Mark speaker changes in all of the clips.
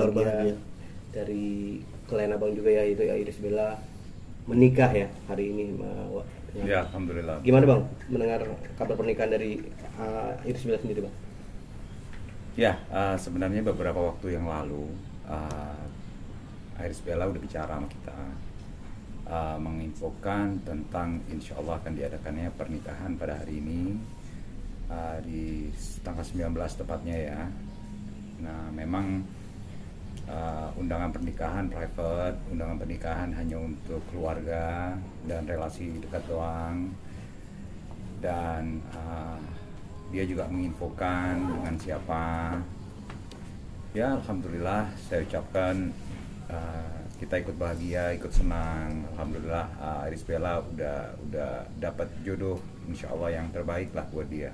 Speaker 1: bahagia dari klien abang juga ya, itu ya Irish Bella menikah ya hari ini.
Speaker 2: Ya, alhamdulillah.
Speaker 1: Gimana bang mendengar kabar pernikahan dari Irish Bella sendiri bang?
Speaker 2: Ya, sebenarnya beberapa waktu yang lalu Irish Bella udah bicara sama kita, menginfokan tentang insya Allah akan diadakannya pernikahan pada hari ini, di tanggal 19 tepatnya ya. Nah, memang undangan pernikahan private, undangan pernikahan hanya untuk keluarga dan relasi dekat doang. Dan dia juga menginfokan dengan siapa. Ya, alhamdulillah saya ucapkan kita ikut bahagia, ikut senang. Alhamdulillah Irish Bella udah dapat jodoh, insya Allah yang terbaik lah buat dia.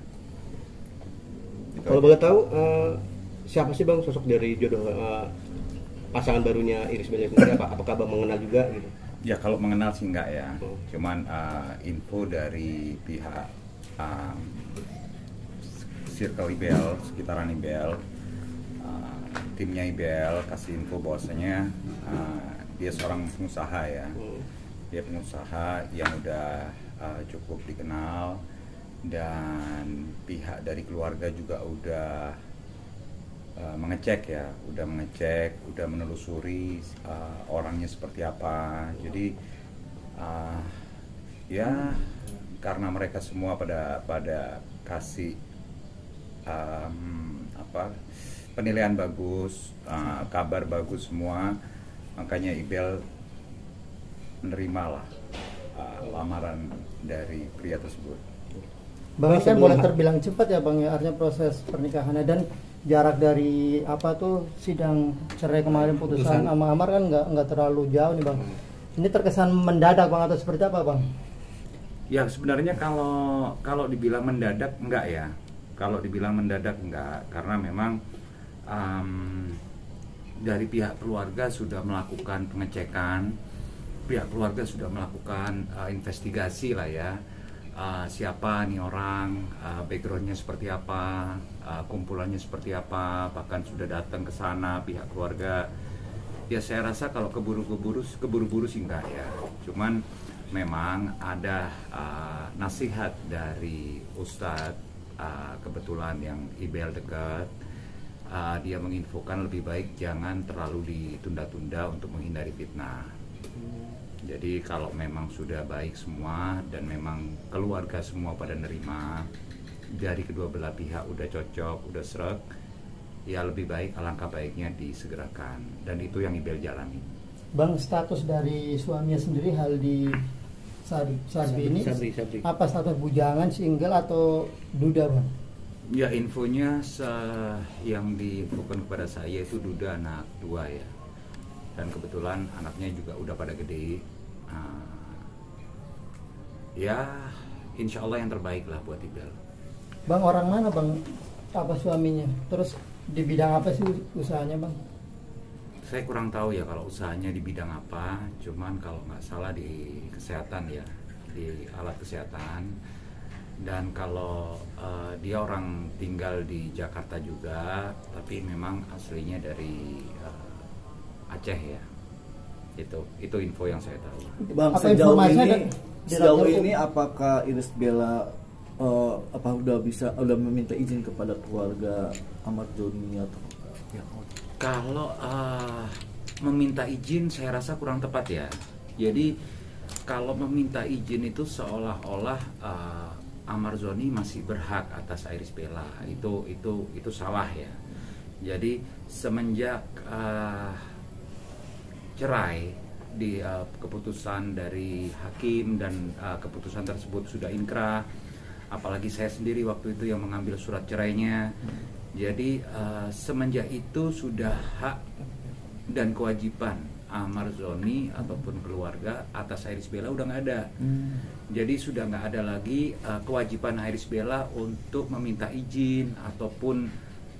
Speaker 1: Kalau boleh tahu siapa sih bang sosok dari jodoh pasangan barunya Irish Bella sendiri? Apakah bang mengenal juga gitu?
Speaker 2: Ya, kalau mengenal sih enggak ya. Cuman info dari pihak Circle IBL, sekitaran IBL, timnya IBL kasih info bahwasanya dia seorang pengusaha ya. Dia pengusaha yang udah cukup dikenal, dan pihak dari keluarga juga udah mengecek, udah menelusuri orangnya seperti apa. Jadi ya karena mereka semua pada kasih penilaian bagus, kabar bagus semua, makanya IBL menerimalah lamaran dari pria tersebut.
Speaker 3: Bang, kan boleh terbilang cepat ya bang ya, artinya proses pernikahannya, dan jarak dari sidang cerai kemarin putusan sama amar kan nggak terlalu jauh nih bang. Ini terkesan mendadak bang atau seperti apa bang?
Speaker 2: Ya, sebenarnya kalau dibilang mendadak enggak ya. Kalau dibilang mendadak enggak, karena memang dari pihak keluarga sudah melakukan pengecekan, pihak keluarga sudah melakukan investigasi lah ya. Siapa nih orang, backgroundnya seperti apa, kumpulannya seperti apa, bahkan sudah datang ke sana pihak keluarga. Ya, saya rasa kalau keburu-buru sih enggak ya. Cuman memang ada nasihat dari Ustadz, kebetulan yang IBL dekat, dia menginfokan lebih baik jangan terlalu ditunda-tunda untuk menghindari fitnah. Jadi kalau memang sudah baik semua dan memang keluarga semua pada nerima, dari kedua belah pihak udah cocok, udah sreg, ya lebih baik, alangkah baiknya disegerakan, dan itu yang IBL jalani.
Speaker 3: Bang, status dari suaminya sendiri Haldi Sabri ini apa status bujangan, single atau duda bang?
Speaker 2: Ya, infonya yang diinfokan kepada saya itu duda anak 2 ya, dan kebetulan anaknya juga udah pada gede. Ya, insya Allah yang terbaik lah buat IBL.
Speaker 3: Bang, orang mana bang suaminya? Terus di bidang apa sih usahanya bang?
Speaker 2: Saya kurang tahu ya kalau usahanya di bidang apa, cuman kalau nggak salah di kesehatan ya, di alat kesehatan. Dan kalau dia orang tinggal di Jakarta juga, tapi memang aslinya dari Aceh ya. Itu info yang saya tahu.
Speaker 4: Bang, sejauh ini apakah Irish Bella udah meminta izin kepada keluarga Ahmad Joni atau ya?
Speaker 2: Kalau meminta izin saya rasa kurang tepat ya. Jadi kalau meminta izin itu seolah-olah Ahmad Joni masih berhak atas Irish Bella. Itu salah ya. Jadi semenjak cerai di keputusan dari hakim dan keputusan tersebut sudah inkrah, apalagi saya sendiri waktu itu yang mengambil surat cerainya. Jadi semenjak itu sudah hak dan kewajiban Ahmad Joni ataupun keluarga atas Irish Bella udah nggak ada. Jadi sudah nggak ada lagi kewajiban Irish Bella untuk meminta izin ataupun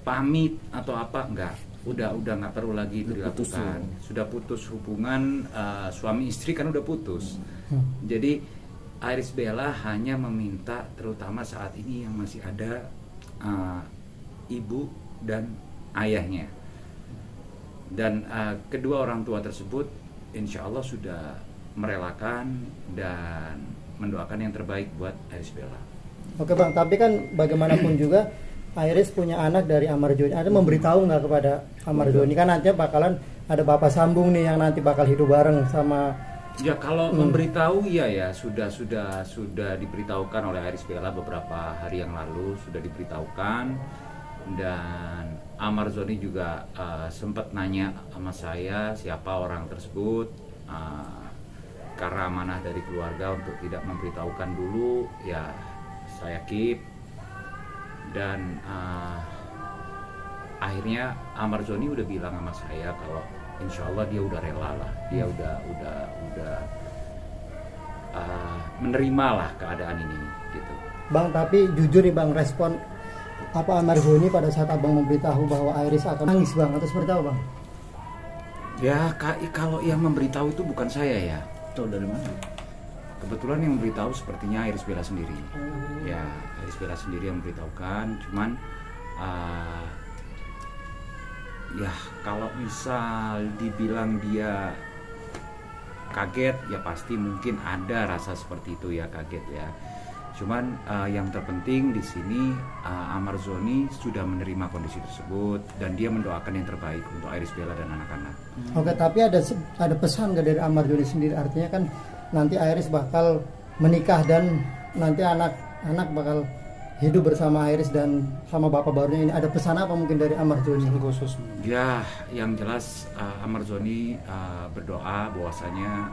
Speaker 2: pamit atau apa, enggak. Udah nggak perlu lagi itu dilakukan. Sudah putus hubungan suami istri kan udah putus. Jadi Irish Bella hanya meminta, terutama saat ini yang masih ada ibu dan ayahnya. Dan kedua orang tua tersebut insya Allah sudah merelakan dan mendoakan yang terbaik buat Iris Bella.
Speaker 3: Oke Bang, tapi kan bagaimanapun juga Iris punya anak dari Amar Joni. Ada memberitahu nggak kepada Amar Joni? Kan nantinya bakalan ada bapak sambung nih yang nanti bakal hidup bareng sama.
Speaker 2: Ya kalau memberitahu ya sudah diberitahukan oleh Iris Bella beberapa hari yang lalu, sudah diberitahukan. Dan Amar Joni juga sempat nanya sama saya siapa orang tersebut, karena amanah dari keluarga untuk tidak memberitahukan dulu, ya saya keep. Dan akhirnya Amar Joni udah bilang sama saya kalau insya Allah dia udah rela lah, dia udah menerima lah keadaan ini gitu.
Speaker 3: Bang, tapi jujur nih Bang, respon apa Amar Joni pada saat abang memberitahu bahwa Iris akan nangis Bang, atau seperti apa Bang?
Speaker 2: Ya kalau yang memberitahu itu bukan saya ya.
Speaker 4: Tahu dari mana?
Speaker 2: Kebetulan yang memberitahu sepertinya Iris Bella sendiri. Ya Iris Bella sendiri yang memberitahukan. Cuman ya kalau misal dibilang dia kaget, ya pasti mungkin ada rasa seperti itu ya, kaget ya. Cuman yang terpenting di sini Amar Joni sudah menerima kondisi tersebut dan dia mendoakan yang terbaik untuk Iris Bella dan anak-anak.
Speaker 3: Oke, tapi ada pesan nggak dari Amar Joni sendiri? Artinya kan nanti Iris bakal menikah dan nanti anak-anak bakal hidup bersama Iris dan sama bapak barunya ini. Ada pesan apa mungkin dari Amar Joni khusus?
Speaker 2: Ya, yang jelas Amar Joni berdoa bahwasanya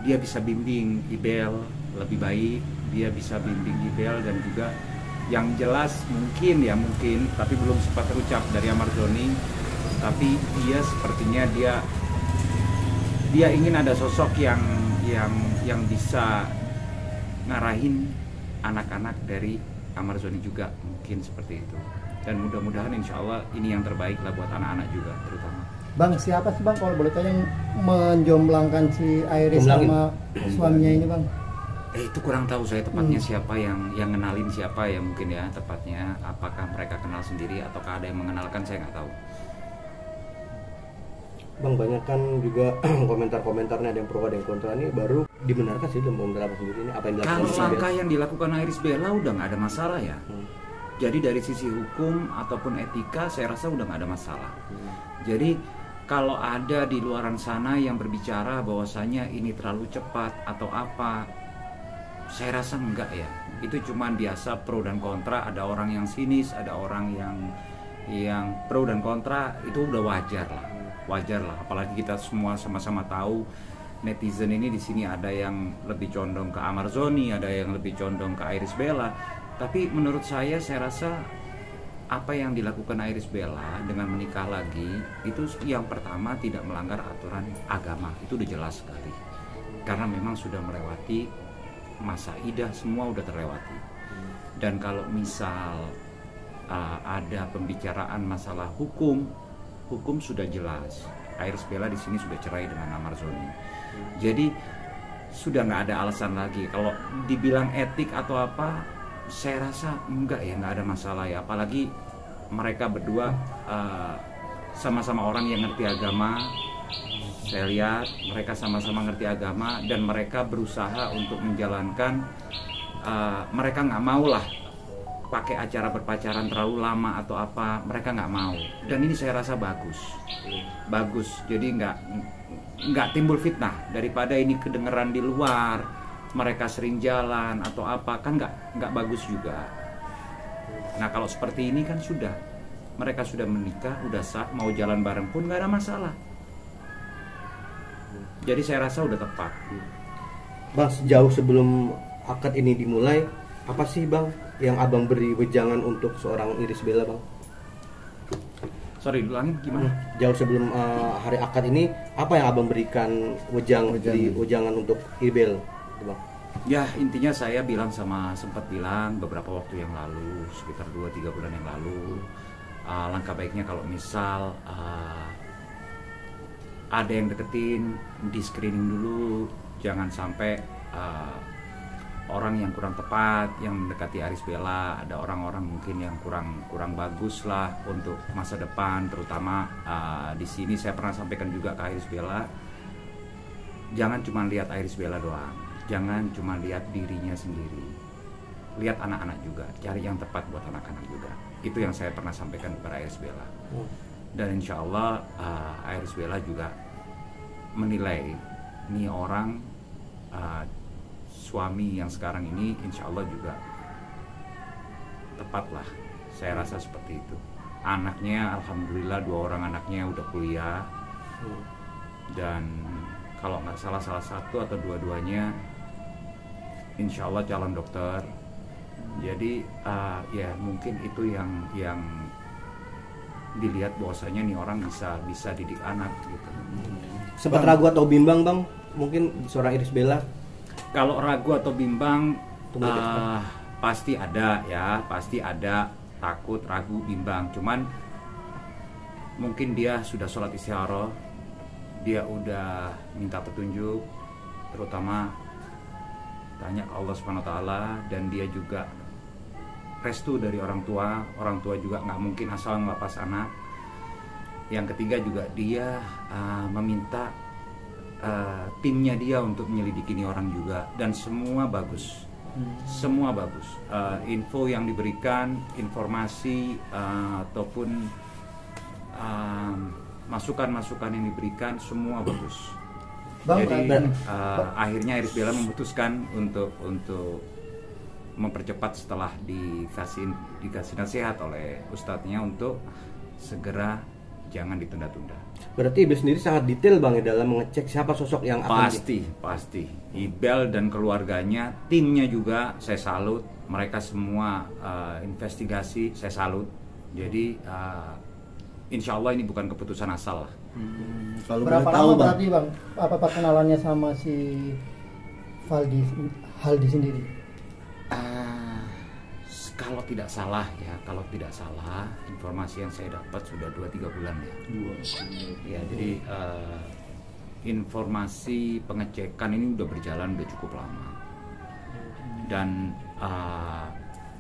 Speaker 2: dia bisa bimbing Ibel lebih baik, dia bisa bimbing Ibel, dan juga yang jelas mungkin tapi belum sempat terucap dari Amar Joni, tapi dia sepertinya dia ingin ada sosok yang bisa ngarahin anak-anak dari Amar Joni juga, mungkin seperti itu. Dan mudah-mudahan insya Allah ini yang terbaik lah buat anak-anak juga terutama.
Speaker 3: Bang, siapa sih Bang kalau boleh tanya yang menjomblangkan si Iris sama suaminya ini Bang?
Speaker 2: Itu kurang tahu saya tepatnya siapa yang ngenalin siapa ya, mungkin ya tepatnya. Apakah mereka kenal sendiri ataukah ada yang mengenalkan, saya nggak tahu.
Speaker 1: Bang, banyak kan juga komentar-komentarnya, ada yang pro ada yang kontra, ini baru dibenarkan sih dalam beberapa sendiri ini apa yang dilakukan.
Speaker 2: Kalau langkah yang dilakukan Iris Bella udah nggak ada masalah ya. Jadi dari sisi hukum ataupun etika saya rasa udah nggak ada masalah. Jadi kalau ada di luaran sana yang berbicara bahwasanya ini terlalu cepat atau apa, saya rasa enggak ya. Itu cuman biasa pro dan kontra, ada orang yang sinis, ada orang yang pro dan kontra, itu udah wajar lah. Apalagi kita semua sama-sama tahu netizen ini di sini ada yang lebih condong ke Amar Joni, ada yang lebih condong ke Iris Bella. Tapi menurut saya rasa apa yang dilakukan Iris Bella dengan menikah lagi itu yang pertama tidak melanggar aturan agama, itu udah jelas sekali. Karena memang sudah melewati masa idah, semua udah terlewati. Dan kalau misal ada pembicaraan masalah hukum sudah jelas. Iris Bella di sini sudah cerai dengan Amar Joni. Jadi sudah nggak ada alasan lagi. Kalau dibilang etik atau apa, saya rasa enggak ya, nggak ada masalah ya. Apalagi mereka berdua sama-sama orang yang ngerti agama. Saya lihat mereka sama-sama ngerti agama dan mereka berusaha untuk menjalankan. Mereka nggak mau lah pakai acara berpacaran terlalu lama atau apa, mereka nggak mau. Dan ini saya rasa bagus. Jadi nggak timbul fitnah, daripada ini kedengeran di luar mereka sering jalan atau apa, kan nggak bagus juga. Nah kalau seperti ini kan mereka sudah menikah, udah sah, mau jalan bareng pun nggak ada masalah. Jadi saya rasa udah tepat.
Speaker 1: Bang, jauh sebelum akad ini dimulai, apa sih Bang yang abang beri wejangan untuk seorang Iris Bella Bang?
Speaker 2: Sorry, ulangin gimana?
Speaker 1: Jauh sebelum hari akad ini, apa yang abang berikan wejangan untuk Ibel, Bang?
Speaker 2: Ya intinya saya sempat bilang beberapa waktu yang lalu, sekitar 2-3 bulan yang lalu, langkah baiknya kalau misal ada yang deketin, di screening dulu, jangan sampai orang yang kurang tepat yang mendekati Aries Bella, ada orang-orang mungkin yang kurang bagus lah untuk masa depan, terutama di sini saya pernah sampaikan juga ke Aries Bella, jangan cuma lihat Aries Bella doang, jangan cuma lihat dirinya sendiri, lihat anak-anak juga, cari yang tepat buat anak-anak juga. Itu yang saya pernah sampaikan kepada Aries Bella. Dan insya Allah Aries Bella juga menilai nih orang suami yang sekarang ini insya Allah juga tepat lah, saya rasa seperti itu. Anaknya alhamdulillah 2 orang anaknya udah kuliah, dan kalau nggak salah satu atau dua-duanya insya Allah calon dokter. Jadi ya mungkin itu yang dilihat bahwasanya nih orang bisa didik anak gitu.
Speaker 1: Sempat ragu atau bimbang bang, mungkin seorang Iris Bella?
Speaker 2: Kalau ragu atau bimbang pasti ada ya, pasti ada takut, ragu, bimbang. Cuman mungkin dia sudah sholat istikharah, dia udah minta petunjuk, terutama tanya ke Allah Subhanahu Wa Taala, dan dia juga restu dari orang tua juga nggak mungkin asal ngelepas anak. Yang ketiga juga dia meminta timnya dia untuk menyelidiki ini orang juga, dan semua bagus, semua bagus. Info yang diberikan, informasi ataupun masukan-masukan yang diberikan semua bagus.
Speaker 3: Bang,
Speaker 2: jadi akhirnya Iris Bella memutuskan untuk mempercepat setelah dikasih nasihat oleh ustadznya untuk segera jangan ditunda-tunda.
Speaker 1: Berarti Ibel sendiri sangat detail bang ya dalam mengecek siapa sosok yang akan
Speaker 2: pasti. Ibel dan keluarganya, timnya juga saya salut. Mereka semua investigasi, saya salut. Jadi insya Allah ini bukan keputusan asal lah.
Speaker 4: Kalau
Speaker 3: berapa
Speaker 4: boleh tahu
Speaker 3: lama
Speaker 4: bang,
Speaker 3: berarti bang apa perkenalannya sama si Haldi sendiri?
Speaker 2: Kalau tidak salah informasi yang saya dapat sudah 2-3 bulan ya. Ya, jadi informasi pengecekan ini udah berjalan udah cukup lama. Dan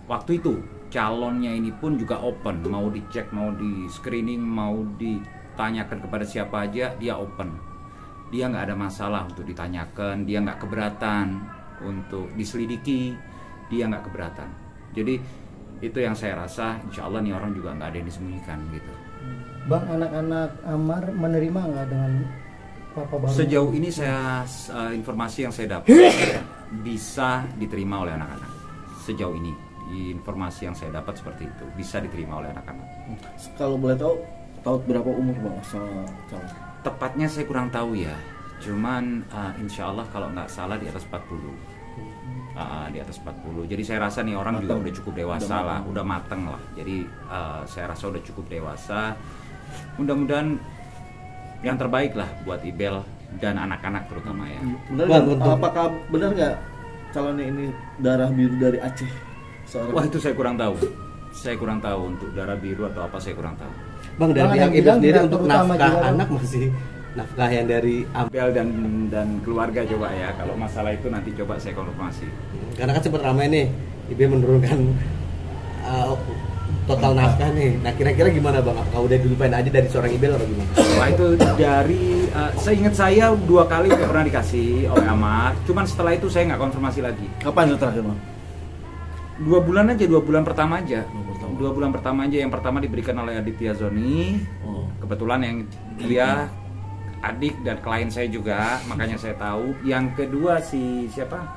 Speaker 2: waktu itu calonnya ini pun juga open, mau dicek, mau di screening, mau ditanyakan kepada siapa aja, dia open. Dia nggak ada masalah untuk ditanyakan, dia nggak keberatan untuk diselidiki, dia nggak keberatan. Jadi itu yang saya rasa, insya Allah nih orang juga nggak ada yang disembunyikan gitu.
Speaker 3: Bang, anak-anak Amar menerima nggak dengan papa baru?
Speaker 2: Sejauh ini saya informasi yang saya dapat bisa diterima oleh anak-anak. Sejauh ini informasi yang saya dapat seperti itu, bisa diterima oleh anak-anak.
Speaker 4: kalau boleh tahu berapa umur bang sama calon?
Speaker 2: Tepatnya saya kurang tahu ya, cuman insya Allah kalau nggak salah di atas 40. Di atas 40. Jadi saya rasa nih orang juga udah cukup dewasa lah, udah mateng lah. Jadi saya rasa udah cukup dewasa. Mudah-mudahan yang terbaik lah buat Ibel dan anak-anak terutama ya.
Speaker 4: Apakah benar nggak calonnya ini darah biru dari Aceh?
Speaker 2: Wah, itu saya kurang tahu. Saya kurang tahu untuk darah biru atau apa, saya kurang tahu.
Speaker 1: Bang, dari pihak Ibel sendiri untuk nafkah anak masih nafkah yang dari
Speaker 2: Ibel dan keluarga coba ya. Kalau masalah itu nanti coba saya konfirmasi.
Speaker 1: Karena kan sempat ramai nih Ibel menurunkan total nafkah nih. Nah, kira-kira gimana bang? Apakah udah dilupain aja dari seorang Ibel atau gimana?
Speaker 2: Wah, itu dari seingat saya 2 kali udah pernah dikasih oleh Amar. Cuman setelah itu saya nggak konfirmasi lagi.
Speaker 4: Kapan itu terakhir bang?
Speaker 2: 2 bulan aja, 2 bulan pertama aja. 2 bulan pertama aja. Yang pertama diberikan oleh Aditya Zoni. Kebetulan yang dia adik dan klien saya juga, makanya saya tahu. Yang kedua siapa?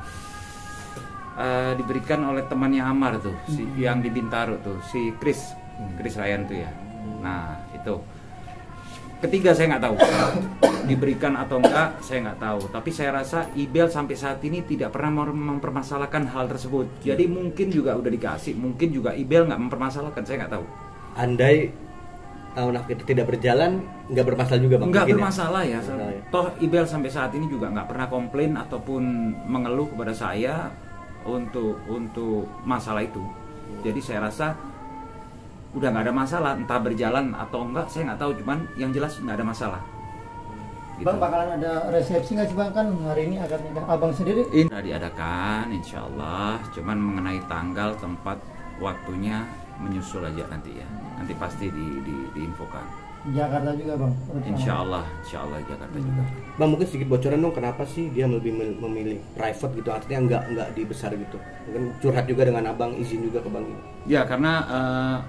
Speaker 2: Diberikan oleh temannya Amar tuh, yang di Bintaro tuh, si Chris Ryan tuh ya. Nah itu. Ketiga saya nggak tahu diberikan atau enggak, saya nggak tahu. Tapi saya rasa Ibel sampai saat ini tidak pernah mempermasalahkan hal tersebut. Jadi mungkin juga udah dikasih, mungkin juga Ibel nggak mempermasalahkan, saya nggak tahu.
Speaker 1: Andai nafkah itu tidak berjalan, nggak bermasalah juga bang?
Speaker 2: Nggak bermasalah ya. Toh Ibel sampai saat ini juga nggak pernah komplain ataupun mengeluh kepada saya untuk masalah itu. Jadi saya rasa udah nggak ada masalah, entah berjalan atau enggak saya nggak tahu, cuman yang jelas nggak ada masalah. gitu.
Speaker 3: Bang, bakalan ada resepsi nggak sih bang? Kan hari ini akan nikah. Abang sendiri?
Speaker 2: Ini sudah diadakan, insya Allah. Cuman mengenai tanggal, tempat, waktunya menyusul aja nanti ya. Nanti pasti diinfokan.
Speaker 3: Jakarta juga bang?
Speaker 2: Insya Allah Jakarta juga.
Speaker 1: Bang, mungkin sedikit bocoran dong kenapa sih dia lebih memilih private gitu, artinya nggak dibesar gitu. Mungkin curhat juga dengan abang, izin juga ke bang.
Speaker 2: Ya karena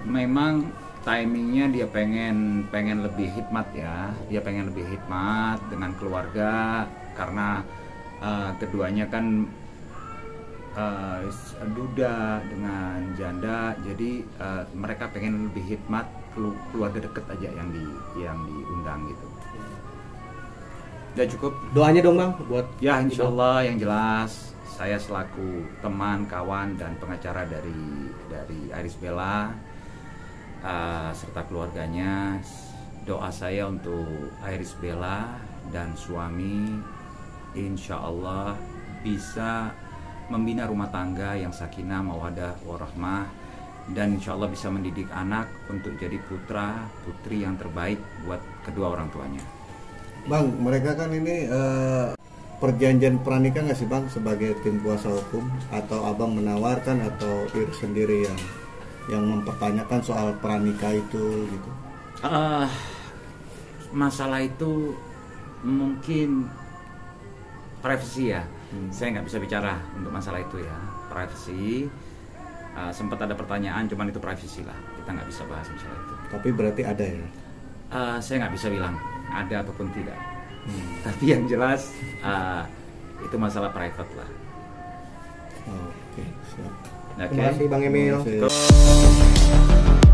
Speaker 2: memang timingnya dia pengen lebih hikmat ya. Dia pengen lebih hikmat dengan keluarga karena keduanya kan duda dengan janda, jadi mereka pengen lebih hikmat, keluarga deket aja yang diundang gitu. Udah cukup.
Speaker 1: Doanya dong bang buat
Speaker 2: ya, insya Allah yang jelas saya selaku teman, kawan dan pengacara dari Iris Bella serta keluarganya, doa saya untuk Iris Bella dan suami insya Allah bisa membina rumah tangga yang sakinah, mawadah, warahmah, dan insya Allah bisa mendidik anak untuk jadi putra putri yang terbaik buat kedua orang tuanya.
Speaker 5: Bang, mereka kan ini perjanjian pernikah nggak sih bang sebagai tim kuasa hukum, atau abang menawarkan atau Iris sendiri yang mempertanyakan soal pernikah itu gitu?
Speaker 2: Masalah itu mungkin privasi ya. Saya nggak bisa bicara untuk masalah itu ya, privasi. Sempat ada pertanyaan, cuman itu privasi lah, kita nggak bisa bahas masalah itu.
Speaker 5: Tapi berarti ada ya?
Speaker 2: Saya nggak bisa bilang ada ataupun tidak. Tapi yang jelas itu masalah private lah.
Speaker 5: Oke, siap.
Speaker 2: Oke.
Speaker 1: Terima kasih Bang Emil.
Speaker 5: Terima kasih.